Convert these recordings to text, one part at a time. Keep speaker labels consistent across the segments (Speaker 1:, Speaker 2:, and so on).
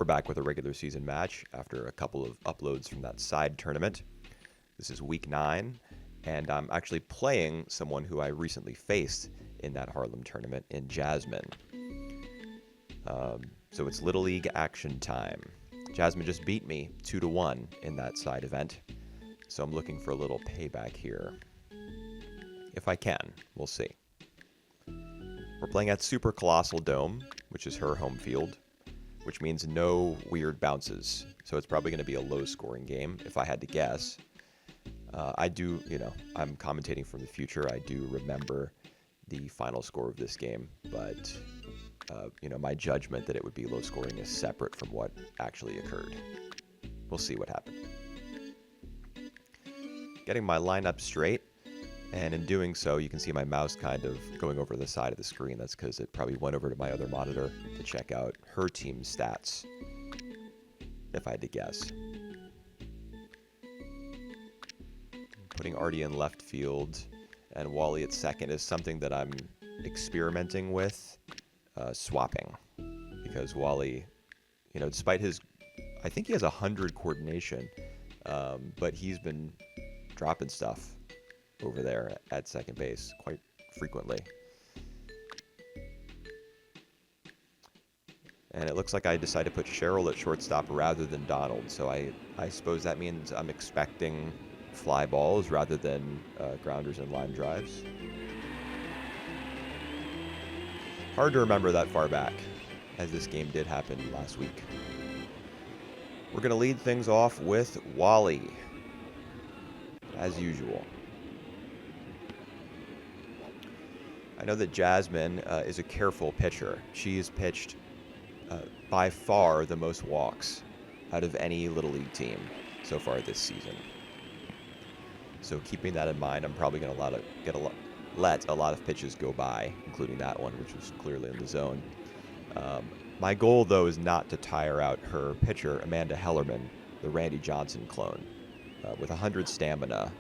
Speaker 1: We're back with a regular season match after a couple of uploads from that side tournament. This is week 9, and I'm actually playing someone who I recently faced in that Harlem tournament in Jasmine. So it's Little League action time. Jasmine just beat me 2-1 in that side event, so I'm looking for a little payback here. If I can, we'll see. We're playing at Super Colossal Dome, which is her home field, which means no weird bounces. So it's probably going to be a low-scoring game, if I had to guess. I'm commentating from the future. I do remember the final score of this game, but, my judgment that it would be low-scoring is separate from what actually occurred. We'll see what happened. Getting my lineup straight, and in doing so, you can see my mouse kind of going over the side of the screen. That's because it probably went over to my other monitor to check out her team's stats, if I had to guess. Putting Artie in left field and Wally at second is something that I'm experimenting with, swapping. Because Wally, despite I think he has 100 coordination, but he's been dropping stuff over there at second base quite frequently. And it looks like I decided to put Cheryl at shortstop rather than Donald, so I suppose that means I'm expecting fly balls rather than grounders and line drives. Hard to remember that far back, as this game did happen last week. We're going to lead things off with Wally, as usual. I know that Jasmine is a careful pitcher. She has pitched by far the most walks out of any Little League team so far this season. So keeping that in mind, I'm probably going to let a lot of pitches go by, including that one, which was clearly in the zone. My goal, though, is not to tire out her pitcher, Amanda Hellerman, the Randy Johnson clone. With 100 stamina,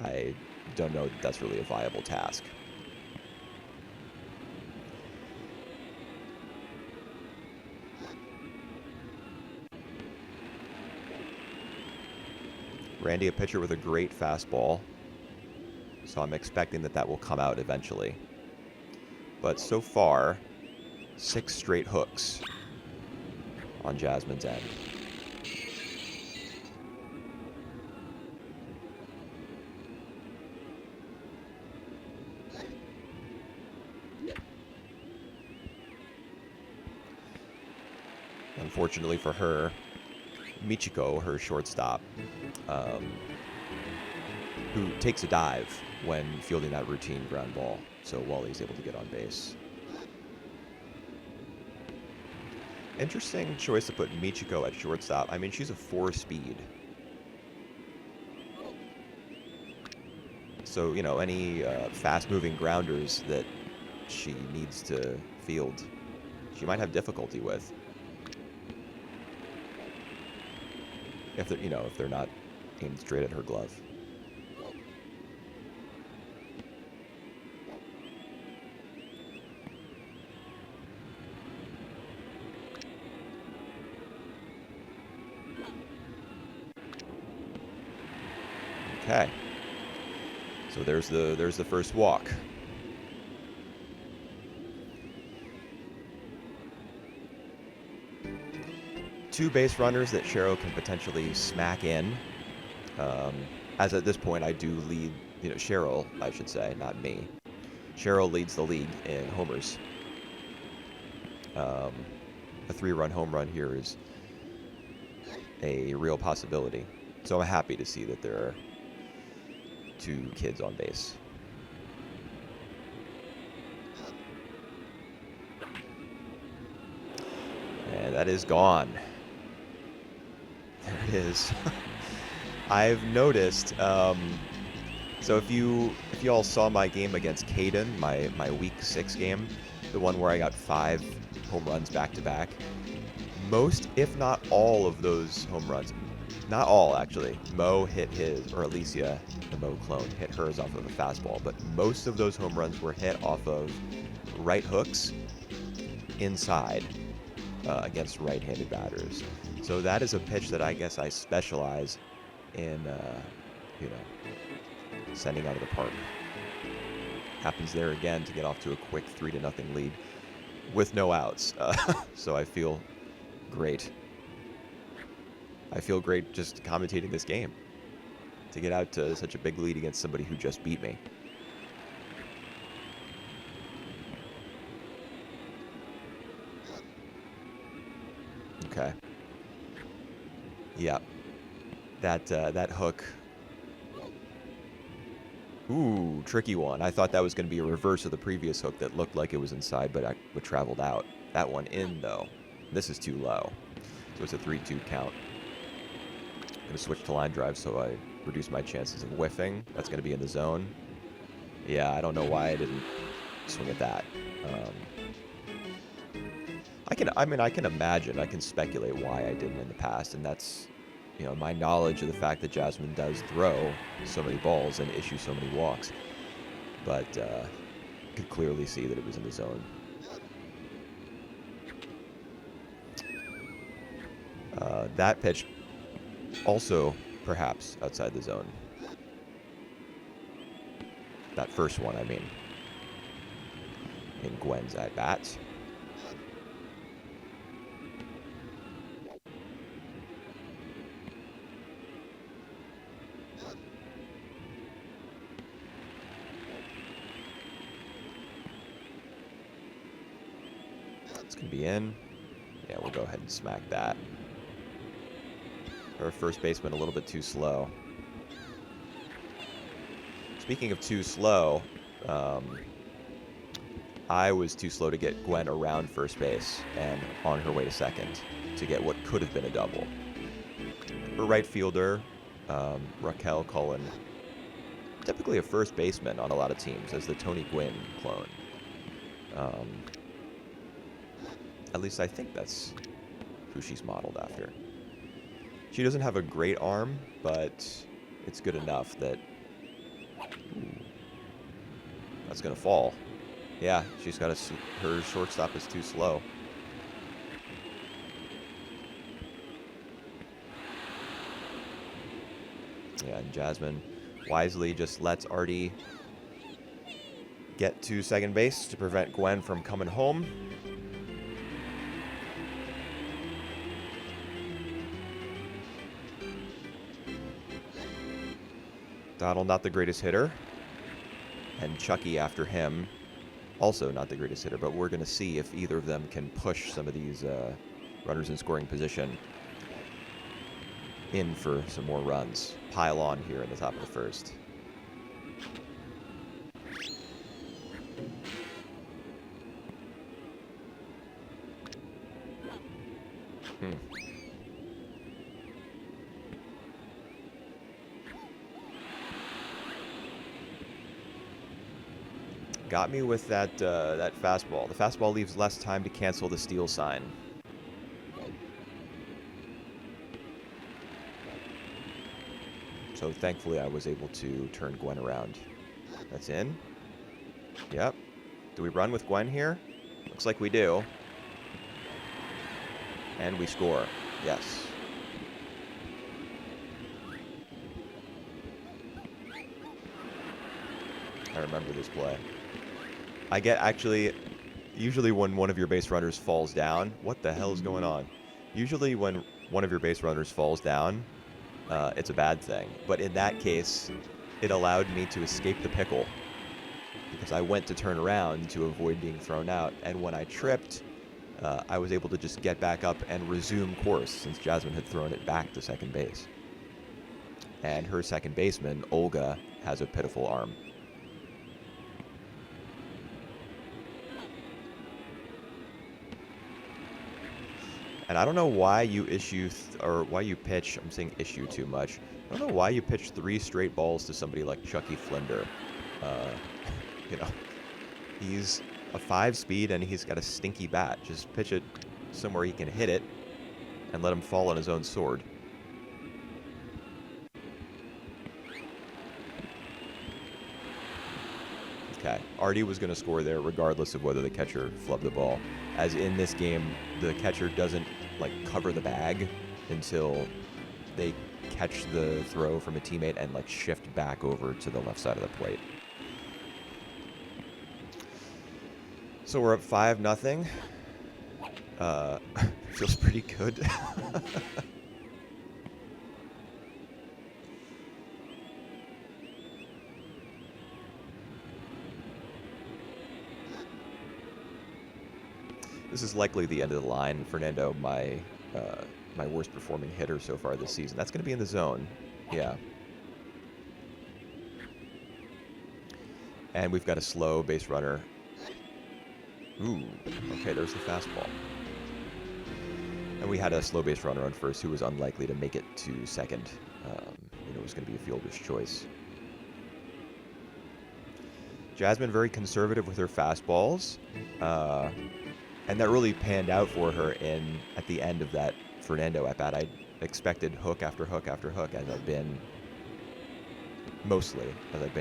Speaker 1: I don't know that that's really a viable task. Randy, a pitcher with a great fastball, so I'm expecting that will come out eventually. But so far, 6 straight hooks on Jasmine's end. Unfortunately for her, Michiko, her shortstop, who takes a dive when fielding that routine ground ball, so Wally's able to get on base. Interesting choice to put Michiko at shortstop. I mean, she's a 4-speed. So, any fast-moving grounders that she needs to field, she might have difficulty with. If they're not aimed straight at her glove. Okay. So there's the first walk. Two base runners that Cheryl can potentially smack in. As at this point, I do lead, Cheryl, I should say, not me. Cheryl leads the league in homers. A 3-run home run here is a real possibility. So I'm happy to see that there are 2 kids on base. And that is gone. There it is. I've noticed, so if you all saw my game against Caden, my week 6 game, the one where I got 5 home runs back to back, most, if not all of those home runs, not all actually, Mo hit his, or Alicia, the Mo clone, hit hers off of a fastball, but most of those home runs were hit off of right hooks inside. against right-handed batters. So that is a pitch that I guess I specialize in, sending out of the park. Happens there again to get off to a quick 3-0 lead with no outs. So I feel great. I feel great just commentating this game. To get out to such a big lead against somebody who just beat me. Okay. Yeah. That hook. Ooh, tricky one. I thought that was going to be a reverse of the previous hook that looked like it was inside, but it traveled out. That one in, though. This is too low. So it's a 3-2 count. I'm going to switch to line drive so I reduce my chances of whiffing. That's going to be in the zone. Yeah, I don't know why I didn't swing at that. I can imagine, I can speculate why I didn't in the past, and that's, my knowledge of the fact that Jasmine does throw so many balls and issue so many walks. But could clearly see that it was in the zone. That pitch also perhaps outside the zone. That first one, I mean. In Gwen's at-bats. It's going to be in. Yeah, we'll go ahead and smack that. Our first baseman a little bit too slow. Speaking of too slow, I was too slow to get Gwen around first base and on her way to second to get what could have been a double. Her right fielder, Raquel Cullen, typically a first baseman on a lot of teams, as the Tony Gwynn clone. At least I think that's who she's modeled after. She doesn't have a great arm, but it's good enough that... Ooh, that's going to fall. Yeah, she's got her shortstop is too slow. Yeah, and Jasmine wisely just lets Artie get to second base to prevent Gwen from coming home. Donald, not the greatest hitter. And Chucky after him, also not the greatest hitter, but we're going to see if either of them can push some of these runners in scoring position in for some more runs. Pile on here in the top of the first. Got me with that fastball. The fastball leaves less time to cancel the steal sign. So thankfully I was able to turn Gwen around. That's in. Yep. Do we run with Gwen here? Looks like we do. And we score. Yes. I remember this play. I get usually when one of your base runners falls down, what the hell is going on? Usually when one of your base runners falls down, it's a bad thing. But in that case, it allowed me to escape the pickle because I went to turn around to avoid being thrown out. And when I tripped, I was able to just get back up and resume course since Jasmine had thrown it back to second base. And her second baseman, Olga, has a pitiful arm. And I don't know why you why you pitch, I'm saying issue too much. I don't know why you pitch 3 straight balls to somebody like Chucky Flinder. He's a 5-speed and he's got a stinky bat. Just pitch it somewhere he can hit it and let him fall on his own sword. Okay. Artie was going to score there regardless of whether the catcher flubbed the ball. As in this game, the catcher doesn't, like, cover the bag until they catch the throw from a teammate and, like, shift back over to the left side of the plate. So we're up 5-0. Feels pretty good. This is likely the end of the line. Fernando, my worst performing hitter so far this season. That's going to be in the zone. Yeah. And we've got a slow base runner. Ooh, okay, there's the fastball. And we had a slow base runner on first who was unlikely to make it to second. It was going to be a fielder's choice. Jasmine very conservative with her fastballs. And that really panned out for her at the end of that Fernando at-bat. I expected hook after hook after hook, as I've been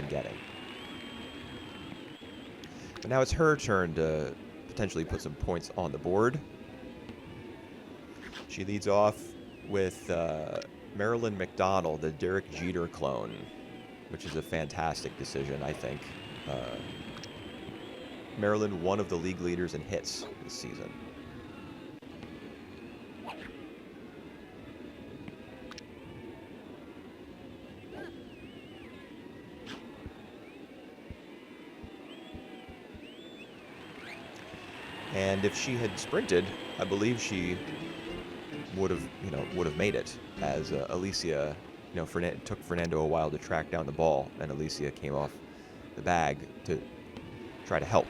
Speaker 1: getting. But now it's her turn to potentially put some points on the board. She leads off with Marilyn McDonald, the Derek Jeter clone, which is a fantastic decision, I think. Maryland, one of the league leaders in hits this season. And if she had sprinted, I believe she would have made it. As Alicia, took Fernando a while to track down the ball, and Alicia came off the bag to try to help,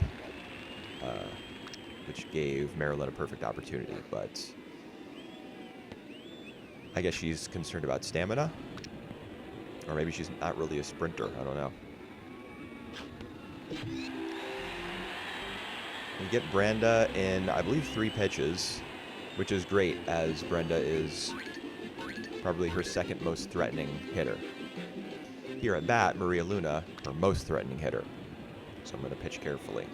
Speaker 1: which gave Marilyn a perfect opportunity. But I guess she's concerned about stamina, or maybe she's not really a sprinter. I don't know. We get Brenda in, I believe, 3 pitches, which is great, as Brenda is probably her second most threatening hitter. Here at bat, Maria Luna, her most threatening hitter. So I'm going to pitch carefully.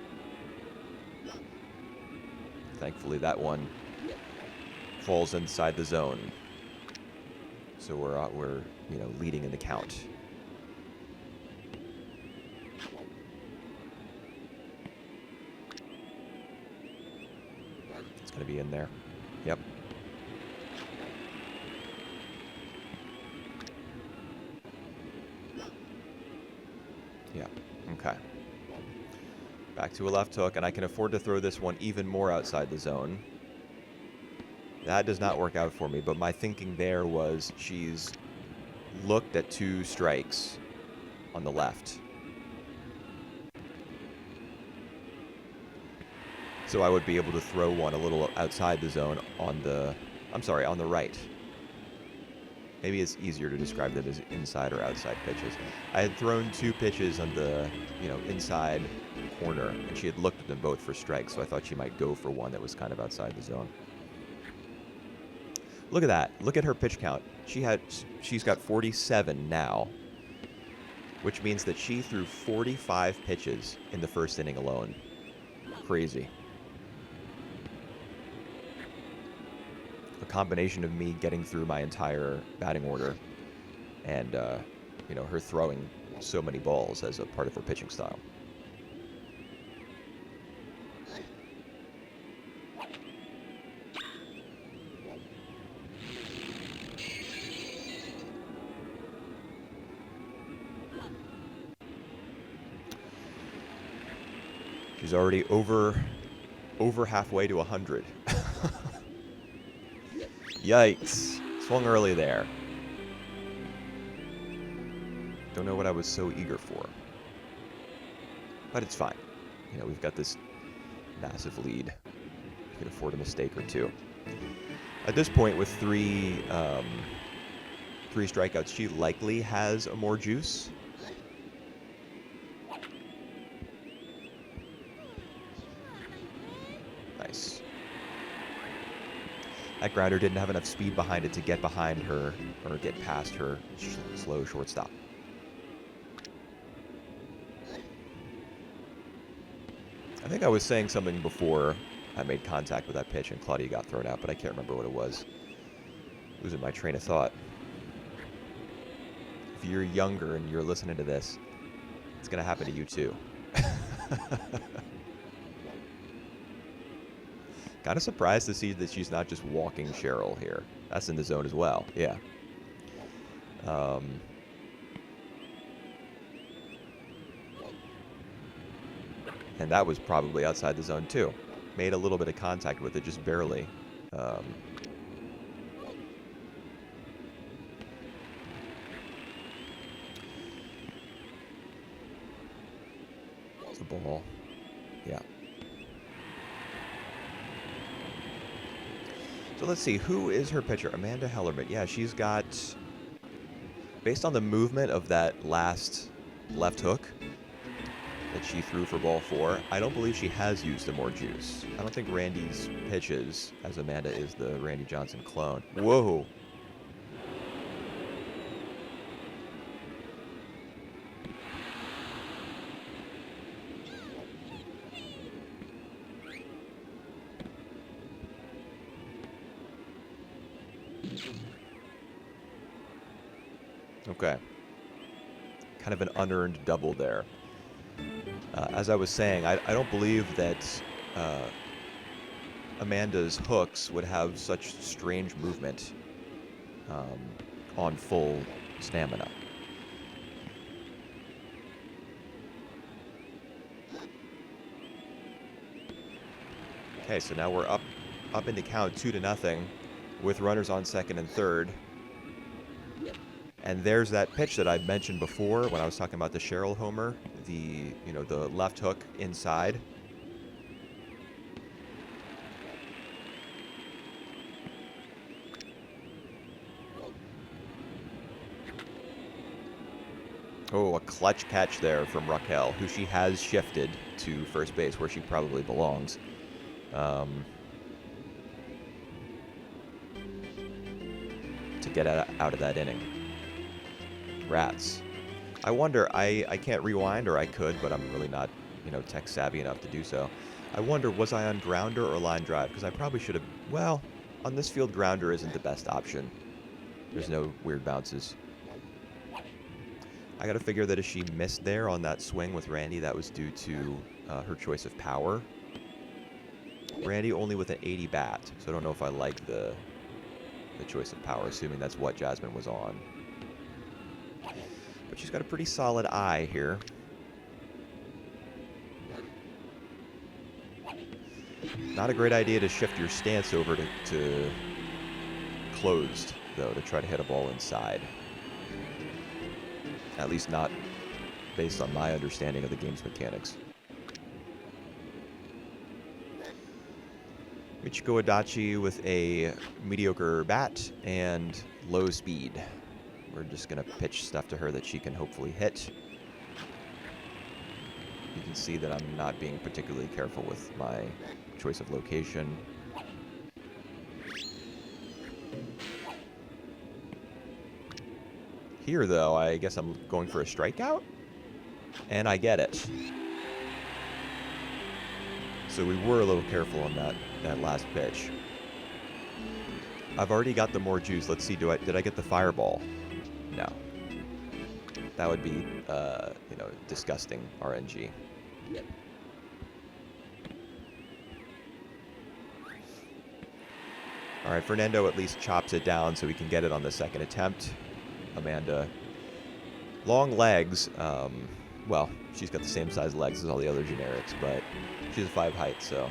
Speaker 1: Thankfully, that one falls inside the zone. So we're leading in the count. It's going to be in there. Yep. Yeah. Okay. Back to a left hook, and I can afford to throw this one even more outside the zone. That does not work out for me, but my thinking there was she's looked at 2 strikes on the left. So I would be able to throw one a little outside the zone on the right. Maybe it's easier to describe them as inside or outside pitches. I had thrown 2 pitches on the, inside corner, and she had looked at them both for strikes, so I thought she might go for one that was kind of outside the zone. Look at that. Look at her pitch count. She's got 47 now, which means that she threw 45 pitches in the first inning alone. Crazy. A combination of me getting through my entire batting order and, her throwing so many balls as a part of her pitching style. She's already over halfway to 100. Yikes. Swung early there. Don't know what I was so eager for. But it's fine. We've got this massive lead. We can afford a mistake or 2. At this point, with 3 strikeouts, she likely has more juice. Nice. That grounder didn't have enough speed behind it to get behind her or get past her slow shortstop. I think I was saying something before I made contact with that pitch and Claudia got thrown out, but I can't remember what it was. Losing my train of thought. If you're younger and you're listening to this, it's going to happen to you too. Kind of surprised to see that she's not just walking Cheryl here. That's in the zone as well. Yeah. And that was probably outside the zone too. Made a little bit of contact with it, just barely. It's a ball. Yeah. So let's see, who is her pitcher? Amanda Hellerman. Yeah, she's got, based on the movement of that last left hook that she threw for ball 4, I don't believe she has used the more juice. I don't think Randy's pitches, as Amanda is the Randy Johnson clone. Whoa. Okay. Kind of an unearned double there. As I was saying, I don't believe that Amanda's hooks would have such strange movement on full stamina. Okay, so now we're up in the count 2-0 with runners on second and third. And there's that pitch that I mentioned before when I was talking about the Cheryl homer, the left hook inside. Oh, a clutch catch there from Raquel, who she has shifted to first base where she probably belongs. To get out of that inning. Rats. I wonder, I can't rewind, or I could, but I'm really not, tech savvy enough to do so. I wonder, was I on grounder or line drive? Because I probably should have, well, on this field, grounder isn't the best option. There's no weird bounces. I got to figure that if she missed there on that swing with Randy, that was due to her choice of power. Randy only with an 80 bat, so I don't know if I like the choice of power, assuming that's what Jasmine was on. But she's got a pretty solid eye here. Not a great idea to shift your stance over to closed, though, to try to hit a ball inside. At least not based on my understanding of the game's mechanics. Michiko Adachi with a mediocre bat and low speed. We're just going to pitch stuff to her that she can hopefully hit. You can see that I'm not being particularly careful with my choice of location. Here, though, I guess I'm going for a strikeout, and I get it. So we were a little careful on that last pitch. I've already got the more juice. Let's see, did I get the fireball? No. That would be, disgusting RNG. All right, Fernando at least chops it down so we can get it on the second attempt. Amanda, long legs. Well, she's got the same size legs as all the other generics, but she's a 5 height, so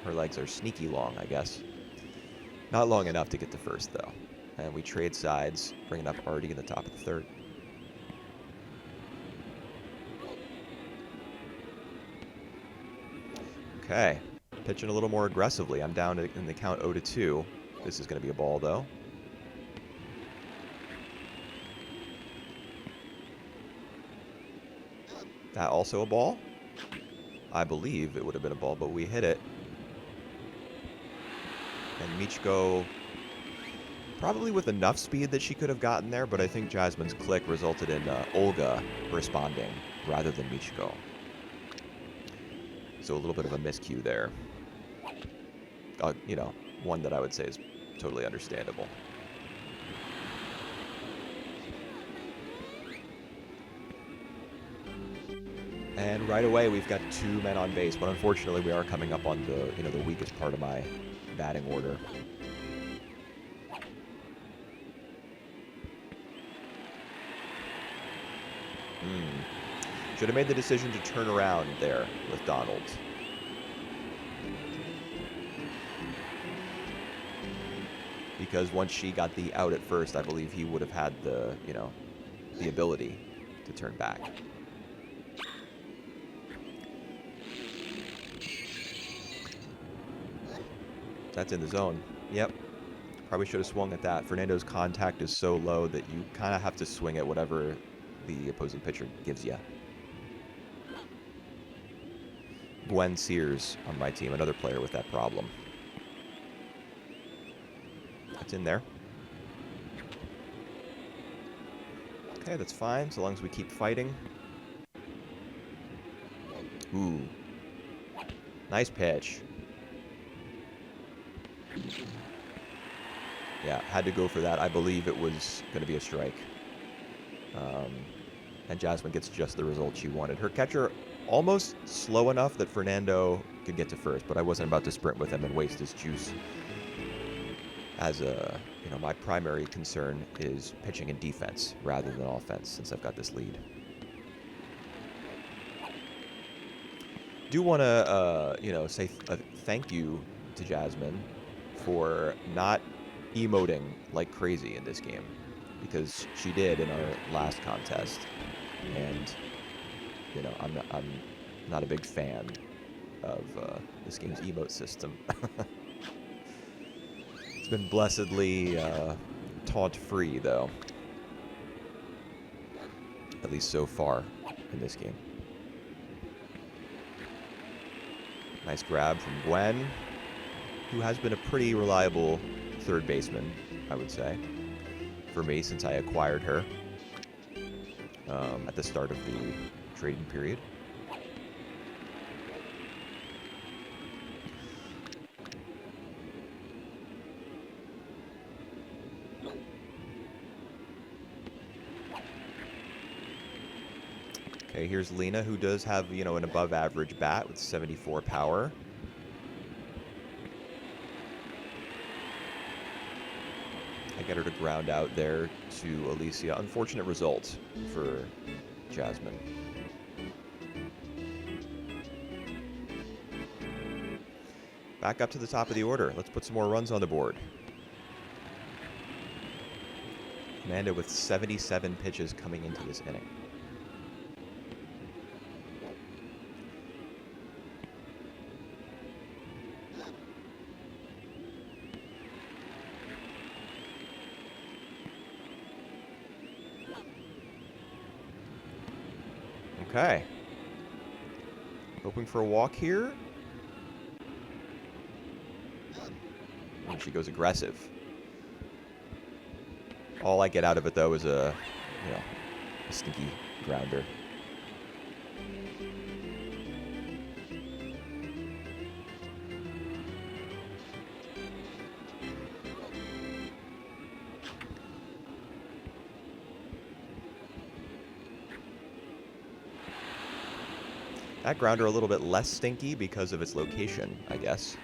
Speaker 1: her legs are sneaky long, I guess. Not long enough to get to first, though. And we trade sides, bringing up Artie in the top of the third. Okay, pitching a little more aggressively. I'm down in the count 0-2. This is going to be a ball, though. That also a ball? I believe it would have been a ball, but we hit it. And Michiko, probably with enough speed that she could have gotten there, but I think Jasmine's click resulted in Olga responding rather than Michiko. So a little bit of a miscue there. You know, one that I would say is totally understandable. And right away, we've got 2 men on base, but unfortunately, we are coming up on the, you know, the weakest part of my batting order. Should have made the decision to turn around there with Donald. Because once she got the out at first, I believe he would have had the, you know, the ability to turn back. That's in the zone. Yep. Probably should have swung at that. Fernando's contact is so low that you kind of have to swing at whatever the opposing pitcher gives you. Gwen Sears on my team, another player with that problem. That's in there. Okay, that's fine, so long as we keep fighting. Ooh. Nice pitch. Yeah, had to go for that. I believe it was going to be a strike. And Jasmine gets just the result she wanted. Her catcher almost slow enough that Fernando could get to first, but I wasn't about to sprint with him and waste his juice. As a, you know, my primary concern is pitching and defense rather than offense since I've got this lead. Do want to, you know, say thank you to Jasmine for not emoting like crazy in this game, because she did in our last contest, and you know, I'm not a big fan of this game's emote system. It's been blessedly taunt-free, though, at least so far in this game. Nice grab from Gwen, who has been a pretty reliable third baseman, I would say, for me since I acquired her at the start of the trading period. Okay, here's Lena, who does have, you know, an above-average bat with 74 power. I get her to ground out there to Alicia. Unfortunate result for Jasmine. Back up to the top of the order. Let's put some more runs on the board. Amanda with 77 pitches coming into this inning. Okay. Hoping for a walk here. And she goes aggressive. All I get out of it, though, is a stinky grounder. That grounder a little bit less stinky because of its location, I guess.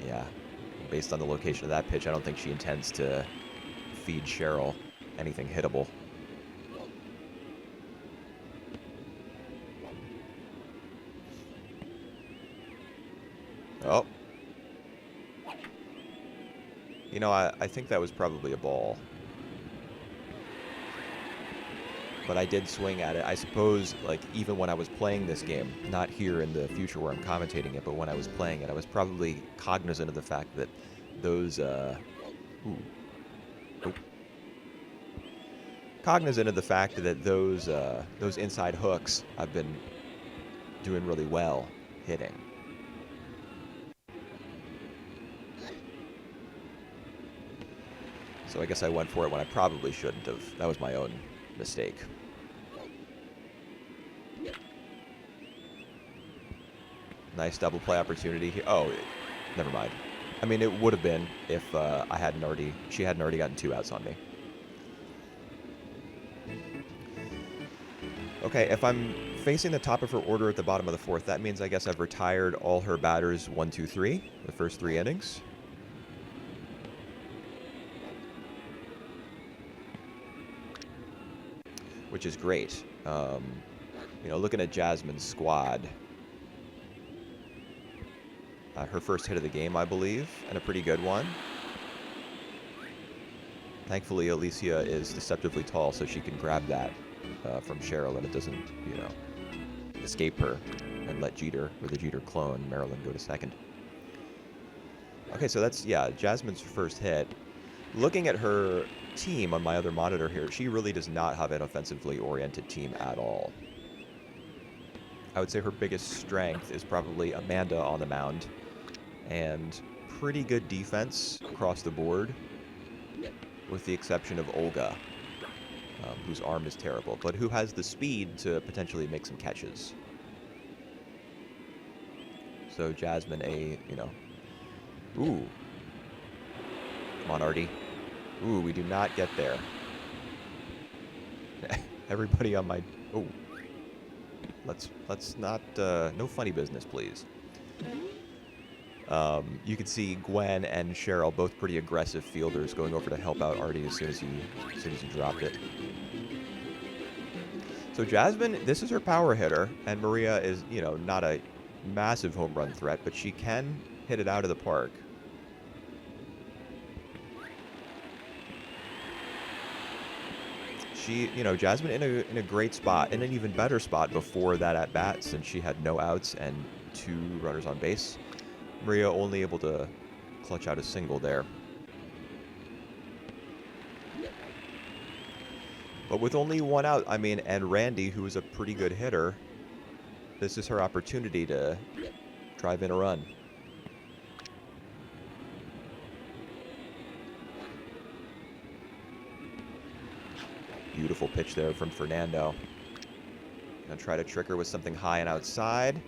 Speaker 1: Yeah, based on the location of that pitch, I don't think she intends to feed Cheryl anything hittable. Oh. You know, I think that was probably a ball. But I did swing at it. I suppose, like, even when I was playing this game, not here in the future where I'm commentating it, but when I was playing it, I was probably cognizant of the fact that those, cognizant of the fact that those inside hooks I've been doing really well hitting. So I guess I went for it when I probably shouldn't have. That was my own mistake. Nice double play opportunity here. Oh, never mind. I mean, it would have been if she hadn't already gotten 2 outs on me. Okay, if I'm facing the top of her order at the bottom of the 4th, that means I guess I've retired all her batters 1, 2, 3, the first 3 innings. Which is great. You know, looking at Jasmine's squad, her first hit of the game, I believe, and a pretty good one. Thankfully, Alicia is deceptively tall, so she can grab that from Cheryl, and it doesn't, you know, escape her and let Jeter, or the Jeter clone, Marilyn, go to second. Okay, so that's, yeah, Jasmine's first hit. Looking at her team on my other monitor here, she really does not have an offensively oriented team at all. I would say her biggest strength is probably Amanda on the mound, and pretty good defense across the board, with the exception of Olga, whose arm is terrible, but who has the speed to potentially make some catches. So Jasmine, you know, ooh, come on, Artie. Ooh, we do not get there. Everybody on my, oh, let's not, no funny business, please. You can see Gwen and Cheryl, both pretty aggressive fielders, going over to help out Artie as soon as he dropped it. So Jasmine, this is her power hitter, and Maria is, you know, not a massive home run threat, but she can hit it out of the park. She, you know, Jasmine in a great spot, in an even better spot before that at bat, since she had no outs and 2 runners on base. Maria only able to clutch out a single there. But with only 1 out, I mean, and Randy, who is a pretty good hitter, this is her opportunity to drive in a run. Beautiful pitch there from Fernando. Gonna try to trick her with something high and outside.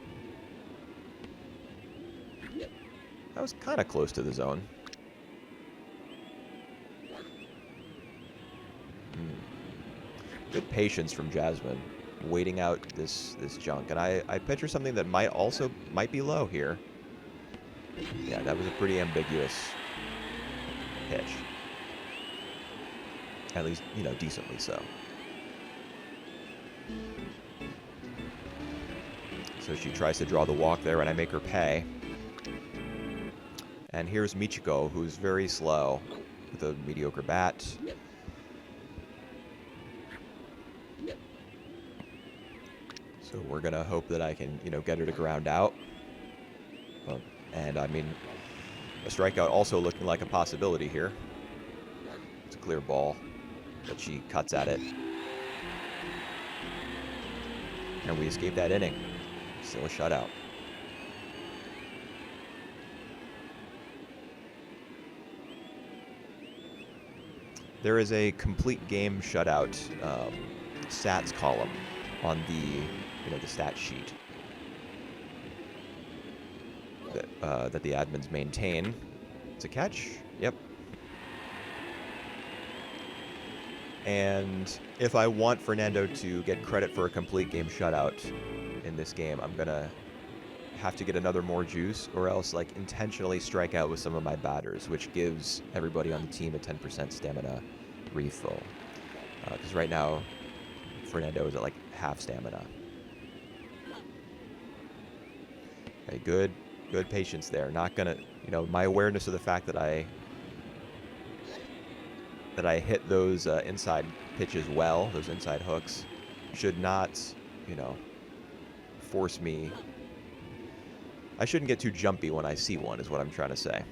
Speaker 1: That was kind of close to the zone. Good patience from Jasmine, waiting out this junk. And I pitch her something that might be low here. Yeah, that was a pretty ambiguous pitch. At least, you know, decently so. So she tries to draw the walk there, and I make her pay. And here's Michiko, who's very slow with a mediocre bat. So we're going to hope that I can, you know, get her to ground out. And, I mean, a strikeout also looking like a possibility here. It's a clear ball, but she cuts at it. And we escape that inning. Still a shutout. There is a complete game shutout stats column on the stat sheet that the admins maintain. It's a catch. Yep. And if I want Fernando to get credit for a complete game shutout in this game, I'm gonna have to get another more juice, or else like intentionally strike out with some of my batters, which gives everybody on the team a 10% stamina refill. Because right now, Fernando is at like half stamina. Okay, good patience there. Not gonna, you know, my awareness of the fact that I hit those inside pitches well, those inside hooks, should not, you know, force me. I shouldn't get too jumpy when I see one, is what I'm trying to say.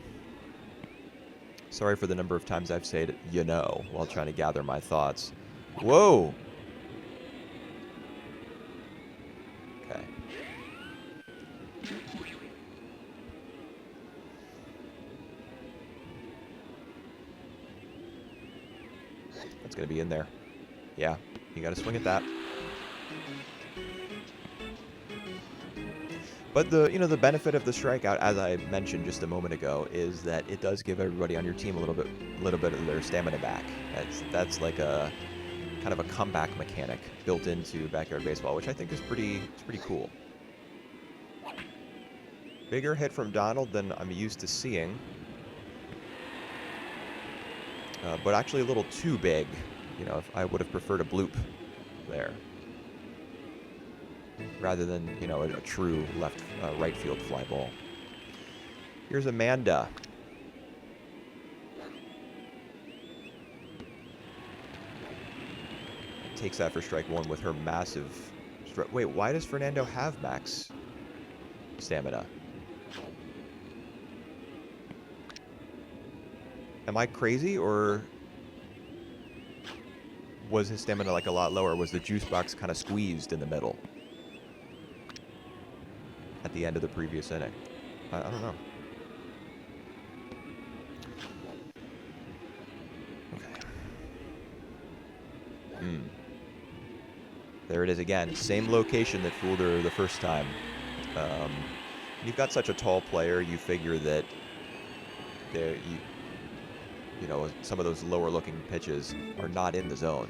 Speaker 1: Sorry for the number of times I've said, you know, while trying to gather my thoughts. Whoa! Okay. That's going to be in there. Yeah. You got to swing at that. But the benefit of the strikeout, as I mentioned just a moment ago, is that it does give everybody on your team a little bit of their stamina back. That's like a kind of a comeback mechanic built into backyard baseball, which I think is pretty cool. Bigger hit from Donald than I'm used to seeing, but actually a little too big. If I would have preferred a bloop there, rather than, a true right field fly ball. Here's Amanda. Takes that for strike one with her massive wait, why does Fernando have max stamina? Am I crazy, or was his stamina like a lot lower? Was the juice box kind of squeezed in the middle at the end of the previous inning? I don't know. Okay. There it is again. Same location that fooled her the first time. You've got such a tall player, you figure that some of those lower-looking pitches are not in the zone,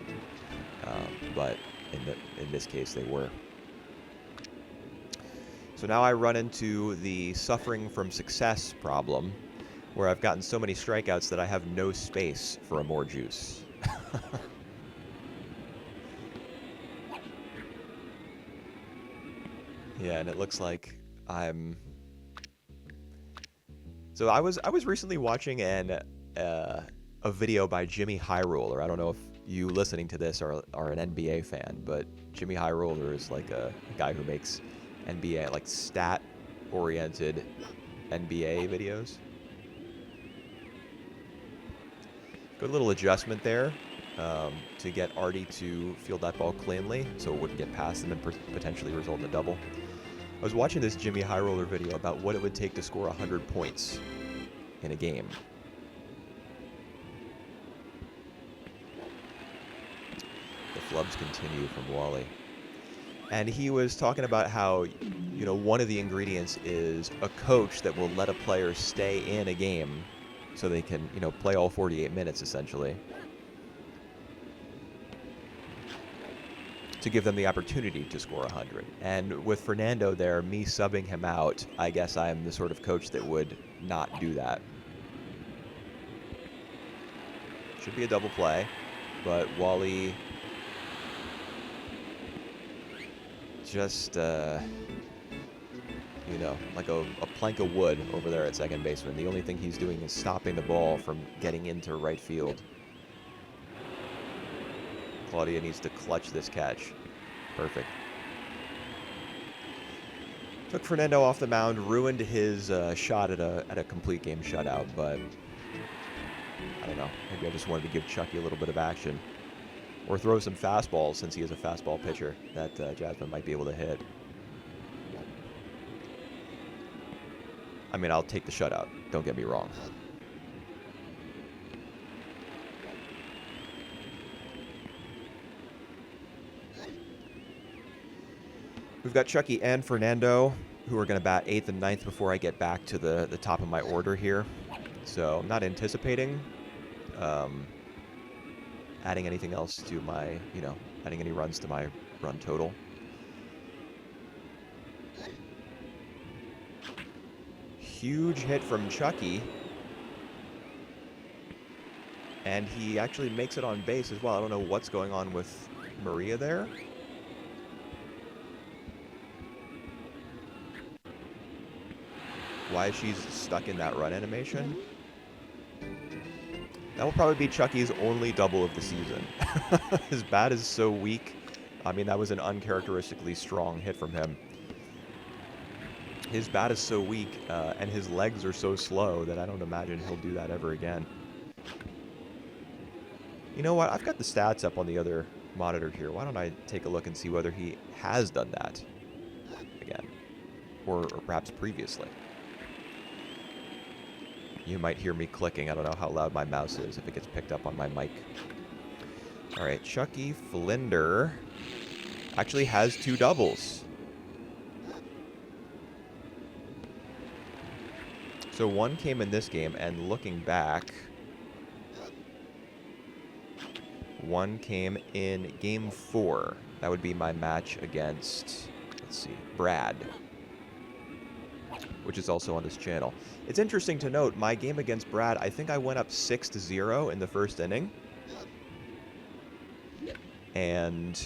Speaker 1: but in this case they were. So now I run into the suffering from success problem, where I've gotten so many strikeouts that I have no space for a more juice. Yeah, and it looks like I'm. So I was recently watching a video by Jimmy High Roller. I don't know if you listening to this are an NBA fan, but Jimmy High Roller is like a guy who makes NBA, like stat-oriented NBA videos. Good little adjustment there to get Artie to field that ball cleanly so it wouldn't get past him and potentially result in a double. I was watching this Jimmy High Roller video about what it would take to score 100 points in a game. The flubs continue from Wally. And he was talking about how, one of the ingredients is a coach that will let a player stay in a game so they can, play all 48 minutes essentially, to give them the opportunity to score 100. And with Fernando there, me subbing him out, I guess I'm the sort of coach that would not do that. Should be a double play, but Wally just, like a plank of wood over there at second baseman. The only thing he's doing is stopping the ball from getting into right field. Claudia needs to clutch this catch. Perfect. Took Fernando off the mound, ruined his shot at a complete game shutout, but I don't know. Maybe I just wanted to give Chucky a little bit of action. Or throw some fastballs, since he is a fastball pitcher that Jasmine might be able to hit. I mean, I'll take the shutout. Don't get me wrong. We've got Chucky and Fernando, who are going to bat 8th and 9th before I get back to the top of my order here. So I'm not anticipating adding anything else to my, adding any runs to my run total. Huge hit from Chucky. And he actually makes it on base as well. I don't know what's going on with Maria there. Why she's stuck in that run animation. That will probably be Chucky's only double of the season. His bat is so weak. I mean, that was an uncharacteristically strong hit from him. His bat is so weak, and his legs are so slow that I don't imagine he'll do that ever again. You know what? I've got the stats up on the other monitor here. Why don't I take a look and see whether he has done that again, or perhaps previously. You might hear me clicking. I don't know how loud my mouse is if it gets picked up on my mic. All right, Chucky Flinder actually has 2 doubles. So 1 came in this game, and looking back, 1 came in Game 4. That would be my match against, let's see, Brad, which is also on this channel. It's interesting to note, my game against Brad, I think I went up 6-0 in the first inning. And,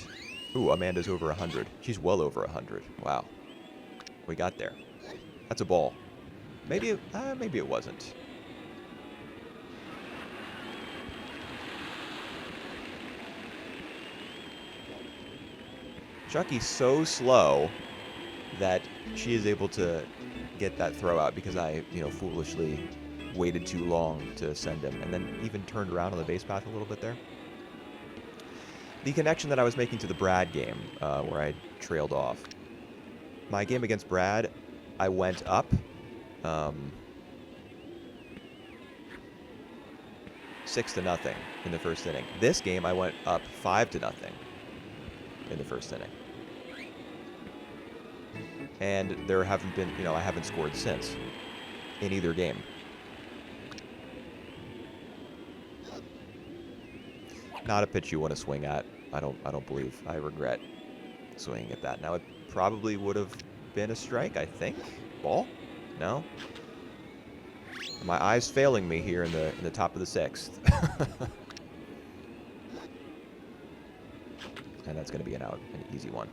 Speaker 1: ooh, Amanda's over 100. She's well over 100. Wow. We got there. That's a ball. Maybe it wasn't. Chucky's so slow that she is able to get that throw out because I, foolishly waited too long to send him, and then even turned around on the base path a little bit there. The connection that I was making to the Brad game, where I trailed off. My game against Brad, I went up 6-0 in the first inning. This game, I went up 5-0 in the first inning. And there haven't been, I haven't scored since in either game. Not a pitch you want to swing at. I don't believe. I regret swinging at that. Now, it probably would have been a strike, I think. Ball? No? My eyes failing me here in the top of the 6th. And that's going to be an out, an easy one.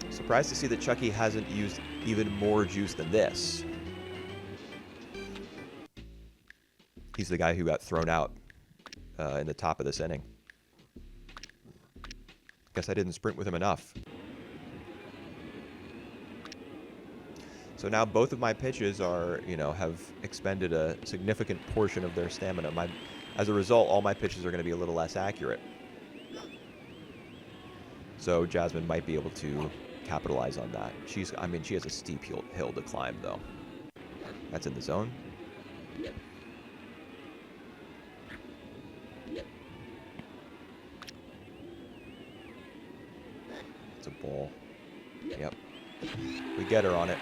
Speaker 1: Surprised to see that Chucky hasn't used even more juice than this. He's the guy who got thrown out in the top of this inning. Guess I didn't sprint with him enough. So now both of my pitches are, have expended a significant portion of their stamina. As a result, all my pitches are going to be a little less accurate. So Jasmine might be able to capitalize on that. She has a steep hill to climb, though. That's in the zone. It's a ball. Yep. We get her on it.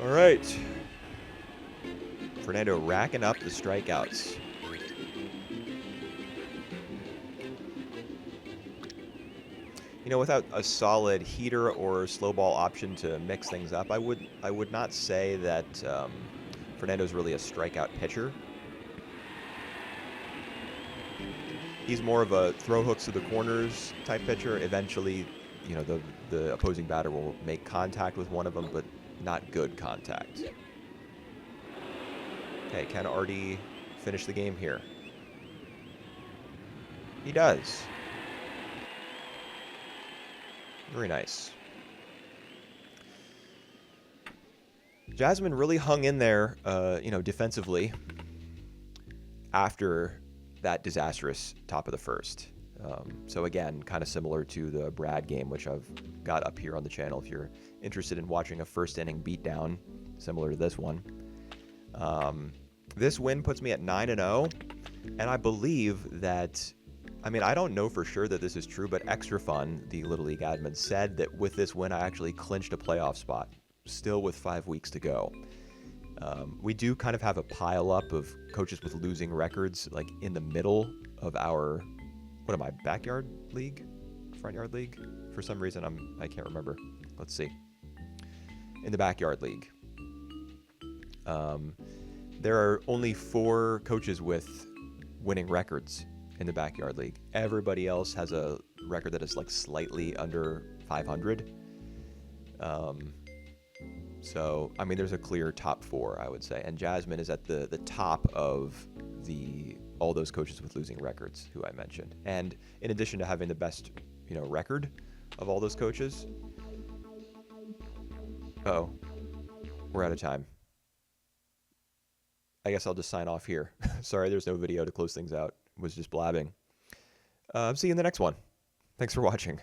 Speaker 1: All right. Fernando racking up the strikeouts. Without a solid heater or slow ball option to mix things up, I would not say that Fernando's really a strikeout pitcher. He's more of a throw hooks to the corners type pitcher. Eventually, the opposing batter will make contact with one of them, but not good contact. Okay, can Artie finish the game here? He does. Very nice. Jasmine really hung in there, defensively after that disastrous top of the first. So again, kind of similar to the Brad game, which I've got up here on the channel if you're interested in watching a first inning beatdown, similar to this one. This win puts me at 9-0, and I believe that, I don't know for sure that this is true, but Extra Fun, the Little League admin, said that with this win, I actually clinched a playoff spot, still with 5 weeks to go. We do kind of have a pile-up of coaches with losing records, like in the middle of our, backyard league? Front yard league? For some reason, I can't remember. Let's see. In the backyard league. There are only 4 coaches with winning records in the backyard league. Everybody else has a record that is like slightly under 500. So, there's a clear top 4, I would say. And Jasmine is at the top of all those coaches with losing records who I mentioned. And in addition to having the best, record of all those coaches. Uh-oh. We're out of time. I guess I'll just sign off here. Sorry, there's no video to close things out. Was just blabbing. See you in the next one. Thanks for watching.